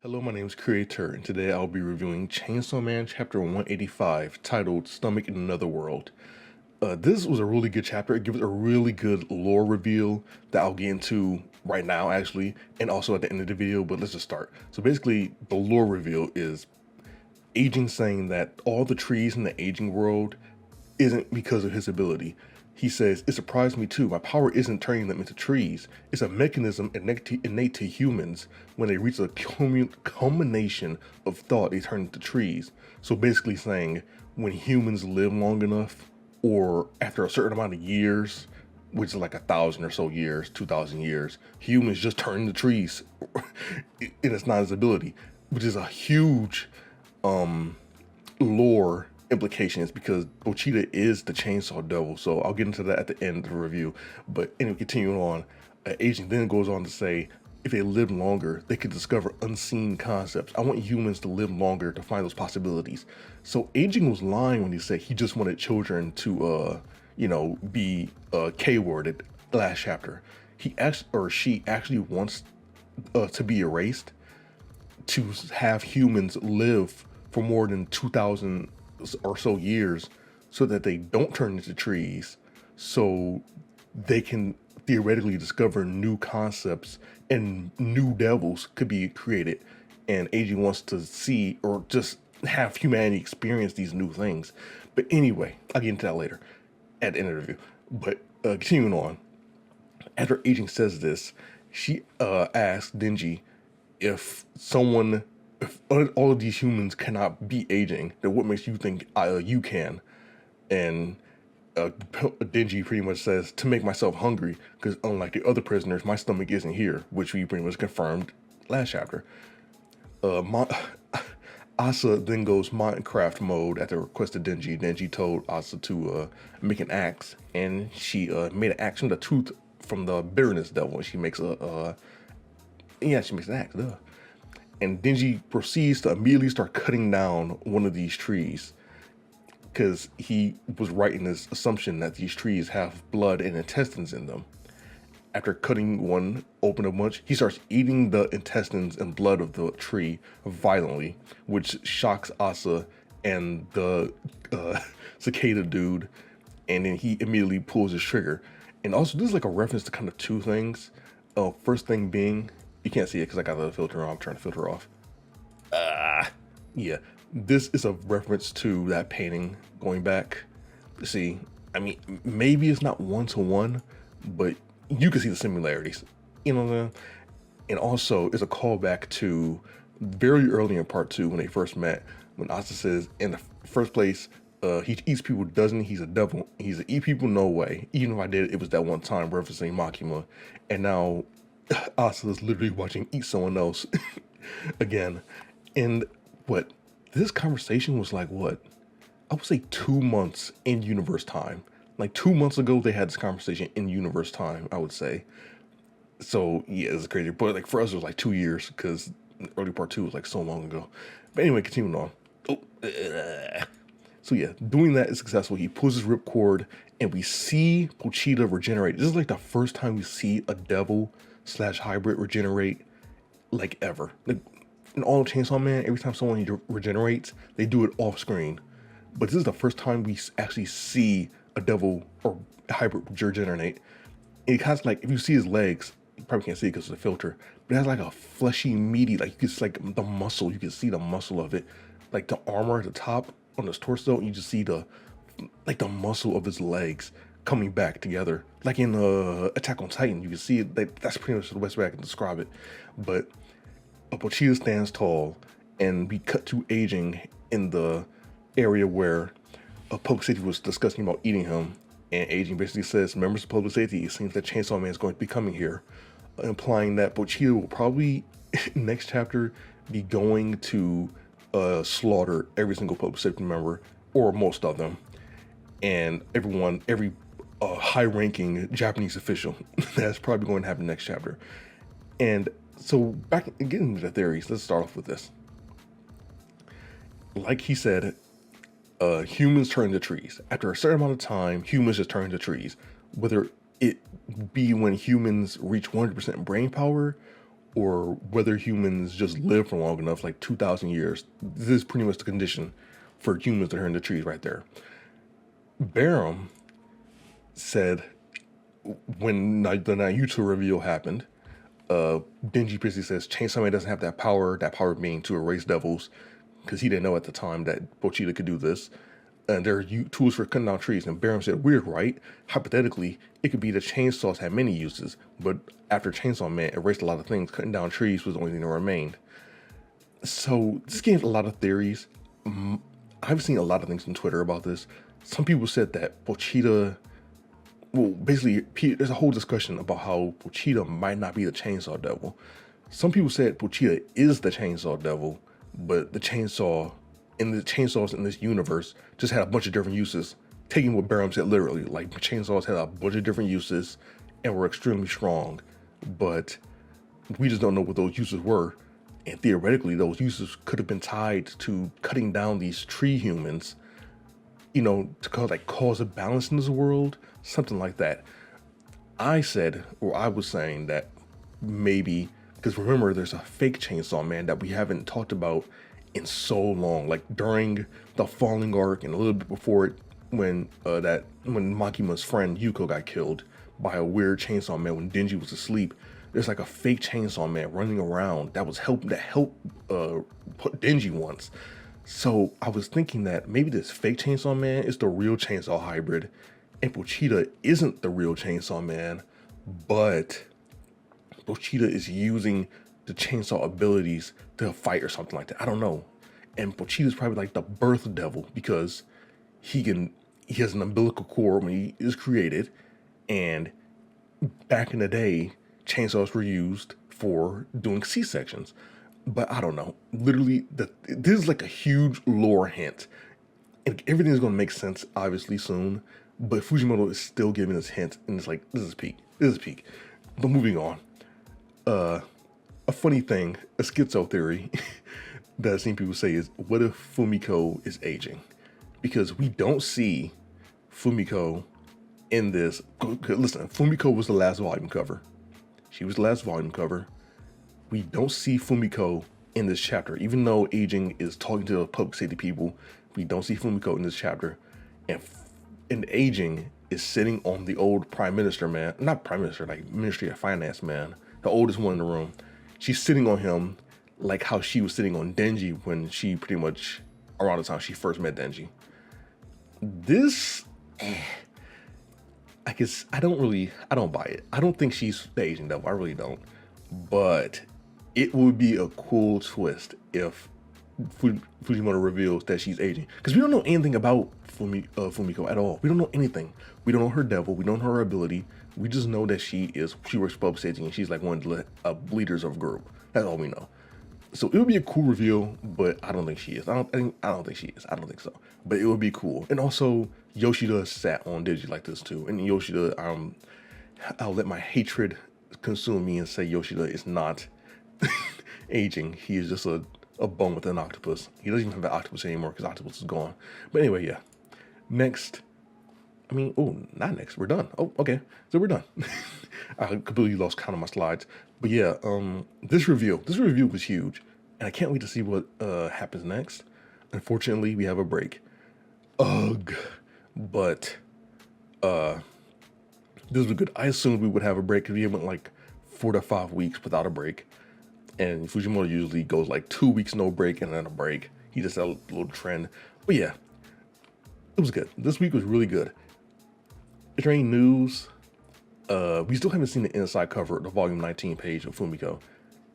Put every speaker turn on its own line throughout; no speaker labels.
Hello, my name is Creator, and today I'll be reviewing Chainsaw Man Chapter 185, titled Stomach in Another World. This was a really good chapter. It gives a really good lore reveal that I'll get into right now, actually, and also at the end of the video, but let's just start. So basically, the lore reveal is Aging saying that all the trees in the aging world isn't because of his ability. He says, "It surprised me too. My power isn't turning them into trees. It's a mechanism innate to humans. When they reach a culmination of thought, they turn into trees." So basically saying, when humans live long enough, or after a certain amount of years, which is like 1,000 or so years, 2,000 years, humans just turn into trees. And it's not his ability, which is a huge lore implications because Ochita is the chainsaw devil. So I'll get into that at the end of the review. But anyway, continuing on, Agent then goes on to say, if they live longer, they could discover unseen concepts. I want humans to live longer to find those possibilities. So Aging was lying when he said he just wanted children to, be K-worded last chapter. He actually, or she actually wants to be erased, to have humans live for more than 2,000 or so years so that they don't turn into trees, so they can theoretically discover new concepts and new devils could be created. And AG wants to see or just have humanity experience these new things. But anyway, I'll get into that later at the end of the review. But continuing on, after Aging says this, she asks Denji, if all of these humans cannot be aging, then what makes you think you can? And Denji pretty much says, to make myself hungry, because unlike the other prisoners, my stomach isn't here, which we pretty much confirmed last chapter. Asa then goes Minecraft mode at the request of Denji. Denji told Asa to make an axe, and she made an axe from the tooth from the bitterness devil. She makes she makes an axe, duh. And Denji proceeds to immediately start cutting down one of these trees because he was right in his assumption that these trees have blood and intestines in them. After cutting one open a bunch, he starts eating the intestines and blood of the tree violently, which shocks Asa and the cicada dude, and then he immediately pulls his trigger. And also, this is like a reference to kind of two things. First thing being, you can't see it because I got the filter on. I'm trying to filter off. Yeah, this is a reference to that painting going back. See, I mean, maybe it's not one-to-one, but you can see the similarities. You know what I'm saying? And also, it's a callback to very early in part 2 when they first met, when Asa says, in the first place, he eats people, doesn't he? He's a devil. He's a eat people, no way. Even if I did, it was that one time referencing Makima. And now Asa is literally watching eat someone else again. And what this conversation was like, what? I would say 2 months in universe time. Like 2 months ago, they had this conversation in universe time, I would say. So yeah, it's crazy. But like for us, it was like 2 years because early part 2 was like so long ago. But anyway, continuing on. So yeah, doing that is successful. He pulls his ripcord and we see Pochita regenerate. This is like the first time we see a devil / hybrid regenerate like ever. Like, in all of Chainsaw Man, every time someone regenerates, they do it off screen. But this is the first time we actually see a devil or hybrid regenerate. It has like, if you see his legs, you probably can't see it because of the filter, but it has like a fleshy, meaty, like you can see like the muscle, you can see the muscle of it, like the armor at the top on his torso, and you just see the muscle of his legs coming back together, like in Attack on Titan. You can see it. That's pretty much the best way I can describe it. But Pochita stands tall, and we cut to Aging in the area where Public Safety was discussing about eating him, and Aging basically says, members of Public Safety, it seems that Chainsaw Man is going to be coming here, implying that Pochita will probably, next chapter, be going to slaughter every single Public Safety member, or most of them, and every high-ranking Japanese official. That's probably going to happen next chapter. And so getting into the theories, let's start off with this. Like he said, humans turn into trees. After a certain amount of time, humans just turn into trees. Whether it be when humans reach 100% brain power, or whether humans just live for long enough, like 2,000 years. This is pretty much the condition for humans that are in the trees right there. Barum said when the Naruto reveal happened, Denji basically says Chainsaw Man doesn't have that power being to erase devils, because he didn't know at the time that Pochita could do this. And there are tools for cutting down trees. And Barum said, weird, right? Hypothetically, it could be that chainsaws had many uses, but after Chainsaw Man erased a lot of things, cutting down trees was the only thing that remained. So this gave a lot of theories. I've seen a lot of things on Twitter about this. Some people said that Pochita, well, basically, there's a whole discussion about how Pochita might not be the Chainsaw Devil. Some people said Pochita is the Chainsaw Devil, but the chainsaws in this universe just had a bunch of different uses. Taking what Barum said literally, like chainsaws had a bunch of different uses and were extremely strong, but we just don't know what those uses were. And theoretically, those uses could have been tied to cutting down these tree humans, to cause a balance in this world, something like that. I was saying that maybe, because remember, there's a fake Chainsaw Man that we haven't talked about in so long, like during the Falling arc and a little bit before it, when Makima's friend Yuko got killed by a weird Chainsaw Man when Denji was asleep. There's like a fake Chainsaw Man running around that helped put Denji once. So I was thinking that maybe this fake Chainsaw Man is the real Chainsaw hybrid, and Pochita isn't the real Chainsaw Man, but Pochita is using the chainsaw abilities to fight or something like that. I don't know. And Pochita's probably like the birth devil, because he has an umbilical cord when he is created, and back in the day, chainsaws were used for doing C-sections. But I don't know. Literally, this is like a huge lore hint. And everything is going to make sense, obviously, soon. But Fujimoto is still giving us hints, and it's like, this is peak. This is peak. But moving on. A funny thing, a schizo theory that I've seen people say is, what if Fumiko is aging? Because we don't see Fumiko in this. Listen, Fumiko was the last volume cover. She was the last volume cover. We don't see Fumiko in this chapter. Even though aging is talking to the public safety people, we don't see Fumiko in this chapter. And aging is sitting on the old prime minister man, not prime minister, like Ministry of Finance man, the oldest one in the room. She's sitting on him like how she was sitting on Denji when she pretty much, around the time she first met Denji. This, I guess, I don't buy it. I don't think she's the Asian devil. I really don't. But it would be a cool twist if Fujimoto reveals that she's aging. Because we don't know anything about Fumiko at all. We don't know anything. We don't know her devil. We don't know her ability. We just know that she works public safety, and she's like one of the leaders of a group. That's all we know. So it would be a cool reveal, but I don't think she is. I don't think she is. I don't think so. But it would be cool. And also, Yoshida sat on Denji like this too. And Yoshida, I'll let my hatred consume me and say Yoshida is not aging. He is just a bone with an octopus. He doesn't even have an octopus anymore because octopus is gone. But anyway, yeah. Next. Not next. We're done. Oh, okay. So we're done. I completely lost count of my slides. But yeah, this review was huge. And I can't wait to see what happens next. Unfortunately, we have a break. Ugh. But this was good. I assumed we would have a break because we went like 4 to 5 weeks without a break. And Fujimoto usually goes like 2 weeks no break and then a break. He just had a little trend. But yeah, it was good. This week was really good. Is there any news? We still haven't seen the inside cover of the volume 19 page of Fumiko.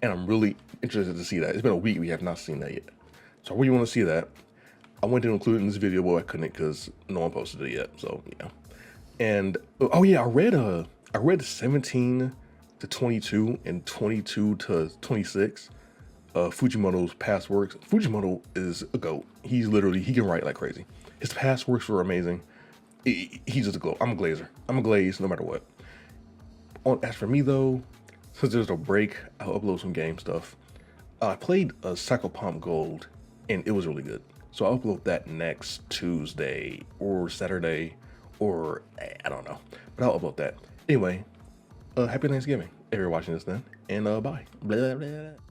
And I'm really interested to see that. It's been a week, we have not seen that yet. So I really want to see that. I wanted to include it in this video, but I couldn't because no one posted it yet. So yeah. And oh yeah, I read 17 to 22 and 22 to 26. Fujimoto's past works. Fujimoto is a GOAT. He can write like crazy. His past works were amazing. He's just a GOAT. I'm a glazer. I'm a glaze no matter what. As for me though, since there's a break, I'll upload some game stuff. I played Psychopomp Gold and it was really good. So I'll upload that next Tuesday or Saturday or I don't know. But I'll upload that. Anyway, happy Thanksgiving. if you're watching this then. And bye. Blah, blah, blah.